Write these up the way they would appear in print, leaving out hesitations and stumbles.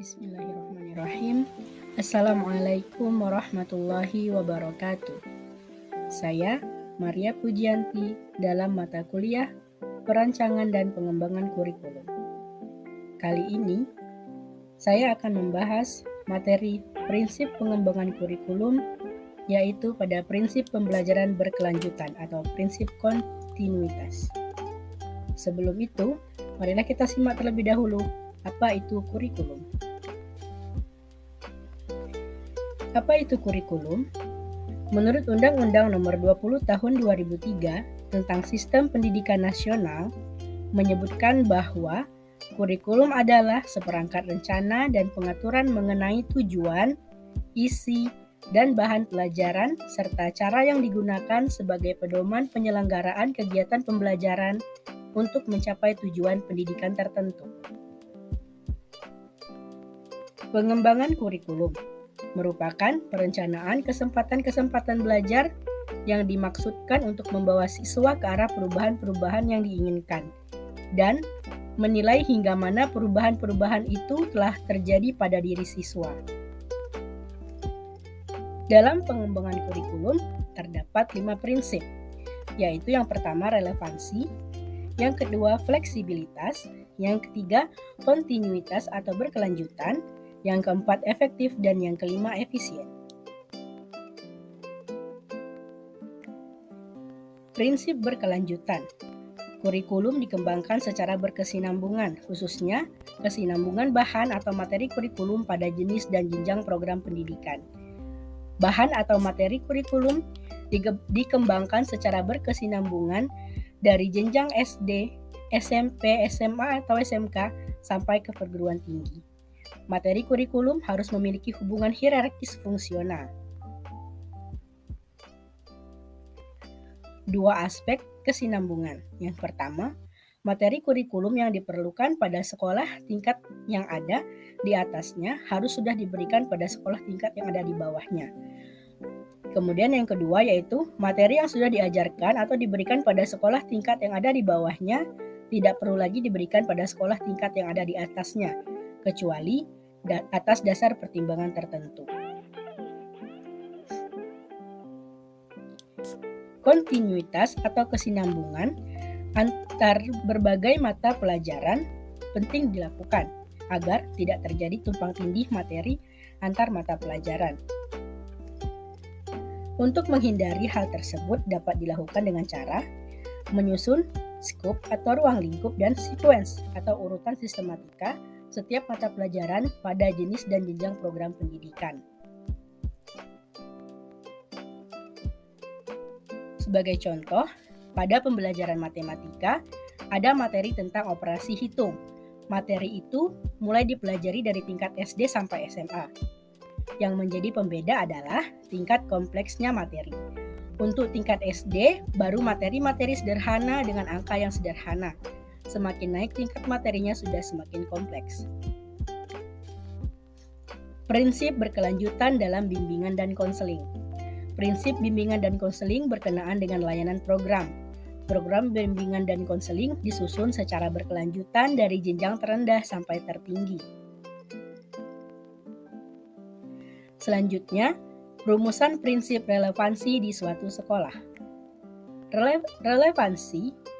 Bismillahirrahmanirrahim. Assalamualaikum warahmatullahi wabarakatuh. Saya Maria Pujianti dalam mata kuliah Perancangan dan Pengembangan Kurikulum. Kali ini saya akan membahas materi prinsip pengembangan kurikulum, yaitu pada prinsip pembelajaran berkelanjutan atau prinsip kontinuitas. Sebelum itu, marilah kita simak terlebih dahulu apa itu kurikulum. Apa itu kurikulum? Menurut Undang-Undang Nomor 20 Tahun 2003 tentang Sistem Pendidikan Nasional, menyebutkan bahwa kurikulum adalah seperangkat rencana dan pengaturan mengenai tujuan, isi, dan bahan pelajaran serta cara yang digunakan sebagai pedoman penyelenggaraan kegiatan pembelajaran untuk mencapai tujuan pendidikan tertentu. Pengembangan kurikulum merupakan perencanaan kesempatan-kesempatan belajar yang dimaksudkan untuk membawa siswa ke arah perubahan-perubahan yang diinginkan dan menilai hingga mana perubahan-perubahan itu telah terjadi pada diri siswa. Dalam pengembangan kurikulum terdapat 5 prinsip, yaitu yang pertama relevansi, yang kedua fleksibilitas, yang ketiga kontinuitas atau berkelanjutan, yang keempat efektif, dan yang kelima efisien. Prinsip berkelanjutan. Kurikulum dikembangkan secara berkesinambungan, khususnya kesinambungan bahan atau materi kurikulum pada jenis dan jenjang program pendidikan. Bahan atau materi kurikulum dikembangkan secara berkesinambungan dari jenjang SD, SMP, SMA, atau SMK sampai ke perguruan tinggi. Materi kurikulum harus memiliki hubungan hierarkis fungsional. 2 aspek kesinambungan. Yang pertama, materi kurikulum yang diperlukan pada sekolah tingkat yang ada di atasnya harus sudah diberikan pada sekolah tingkat yang ada di bawahnya. Kemudian yang kedua yaitu materi yang sudah diajarkan atau diberikan pada sekolah tingkat yang ada di bawahnya tidak perlu lagi diberikan pada sekolah tingkat yang ada di atasnya, kecuali atas dasar pertimbangan tertentu. Kontinuitas atau kesinambungan antar berbagai mata pelajaran penting dilakukan agar tidak terjadi tumpang tindih materi antar mata pelajaran. Untuk menghindari hal tersebut dapat dilakukan dengan cara menyusun skop atau ruang lingkup dan sequence atau urutan sistematika setiap mata pelajaran pada jenis dan jenjang program pendidikan. Sebagai contoh, pada pembelajaran matematika ada materi tentang operasi hitung. Materi itu mulai dipelajari dari tingkat SD sampai SMA. Yang menjadi pembeda adalah tingkat kompleksnya materi. Untuk tingkat SD, baru materi-materi sederhana dengan angka yang sederhana. Semakin naik tingkat materinya sudah semakin kompleks. Prinsip berkelanjutan dalam bimbingan dan konseling. Prinsip bimbingan dan konseling berkenaan dengan layanan program. Program bimbingan dan konseling disusun secara berkelanjutan dari jenjang terendah sampai tertinggi. Selanjutnya, rumusan prinsip relevansi di suatu sekolah. Relevansi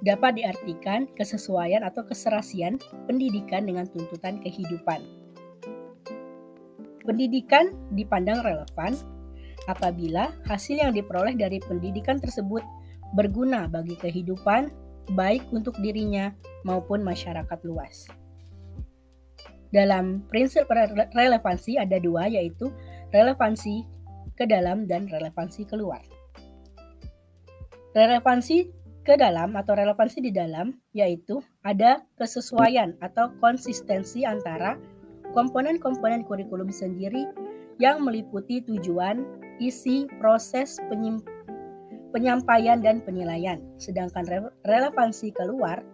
dapat diartikan kesesuaian atau keserasian pendidikan dengan tuntutan kehidupan. Pendidikan dipandang relevan apabila hasil yang diperoleh dari pendidikan tersebut berguna bagi kehidupan, baik untuk dirinya maupun masyarakat luas. Dalam prinsip relevansi ada 2, yaitu relevansi ke dalam dan relevansi keluar. Relevansi ke dalam atau relevansi di dalam yaitu ada kesesuaian atau konsistensi antara komponen-komponen kurikulum sendiri yang meliputi tujuan, isi, proses penyampaian, dan penilaian. Sedangkan relevansi keluar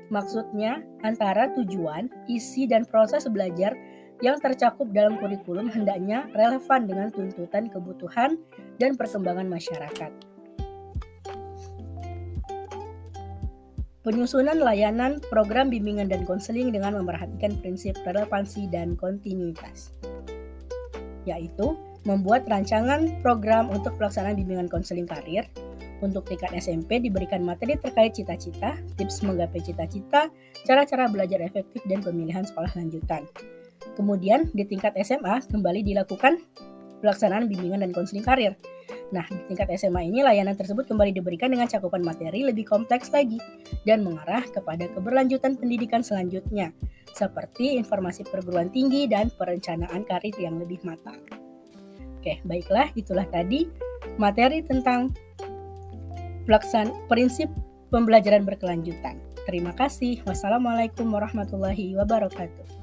maksudnya antara tujuan, isi, dan proses belajar yang tercakup dalam kurikulum hendaknya relevan dengan tuntutan kebutuhan dan perkembangan masyarakat. Penyusunan layanan program bimbingan dan konseling dengan memperhatikan prinsip relevansi dan kontinuitas, yaitu membuat rancangan program untuk pelaksanaan bimbingan konseling karir. Untuk tingkat SMP diberikan materi terkait cita-cita, tips menggapai cita-cita, cara-cara belajar efektif, dan pemilihan sekolah lanjutan. Kemudian di tingkat SMA kembali dilakukan pelaksanaan bimbingan dan konseling karir. Nah, di tingkat SMA ini layanan tersebut kembali diberikan dengan cakupan materi lebih kompleks lagi dan mengarah kepada keberlanjutan pendidikan selanjutnya, seperti informasi perguruan tinggi dan perencanaan karir yang lebih matang. Oke, baiklah, itulah tadi materi tentang prinsip pembelajaran berkelanjutan. Terima kasih. Wassalamualaikum warahmatullahi wabarakatuh.